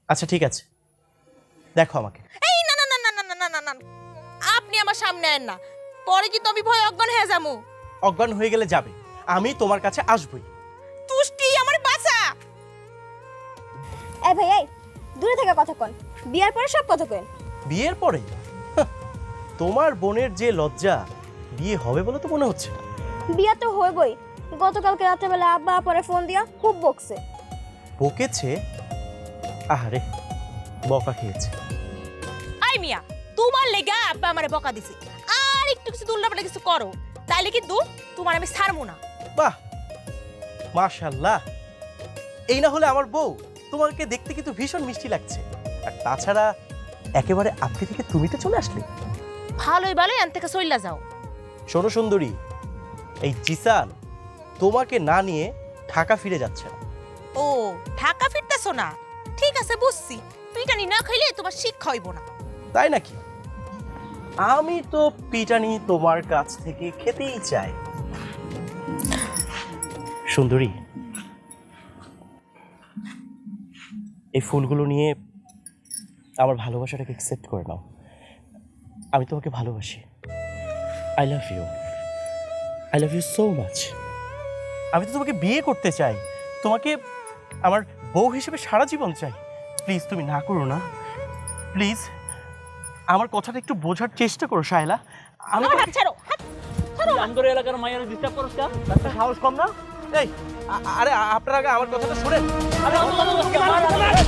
আচ্ছা ঠিক আছে, দেখো আমাকে। এই না না না না না না না না না, আপনি আমার সামনে আয়েন না, পরে কিন্তু আমি ভয় অজ্ঞান হয়ে যাবো। অজ্ঞান হয়ে গেলে যাবে, আমি তোমার কাছে আসবই। তুষ্টি আমার বাঁচা। এই ভাই এই দূরে থেকে কথা কন, বিয়ার পরে সব কথা কইন। বিয়ের পরে? হাহ, তোমার বোনের যে লজ্জা, বিয়ে হবে বলে তো মনে হচ্ছে না। বিয়া তো হইবই, গতকালকে রাত্রেবেলা আব্বা পরে ফোন দিয়া খুব বকছে। বকেছে? আহারে, বকা খেয়েছে। আই মিয়া, তোমার লেগা আব্বা আমারে বকা দিছে, আর একটু কিছু দুল্লাপাল্লা কিছু করো তাইলে কিন্তু তোমার আমি ছাড়বো না। বাহ, মাশাআল্লাহ, এই না হলে আমার বউ। তোমাকে দেখতে কিন্তু ভীষণ মিষ্টি লাগছে, আর তাছাড়া একেবারে আপনি থেকে তুমিতে চলে আসলে। ভালোই ভালোই আন থেকে চইলা যাও। শোনো সুন্দরী, এই জিসান তোমাকে না নিয়ে ঢাকা ফিরে যাচ্ছে না। ও, ঢাকা ফিরতেছো না? ঠিক আছে বুঝছি, পিটানি না খাইলে তোমার শিক্ষা হইব না। তাই নাকি? আমি তো পিটানি তোমার কাছ থেকে খেতেই চাই। সুন্দরী, এই ফুলগুলো নিয়ে আমার ভালোবাসাটাকে অ্যাকসেপ্ট করে নাও। আমি তোমাকে ভালোবাসি। I love you, I love you so much. আমি তো তোমাকে বিয়ে করতে চাই, তোমাকে আমার বউ হিসেবে সারা জীবন চাই। প্লিজ তুমি না করো না, প্লিজ আমার কথাটা একটু বোঝার চেষ্টা করো শায়লা। আমি আমার হাত ছাড়ো, হাত ছাড়ো। আমগর এলাকার মায়ের ডিস্টার্ব করছ কেন? একটা সাহস কম না? এই আরে আপনার আগে আমার কথাটা শুনেন। আরে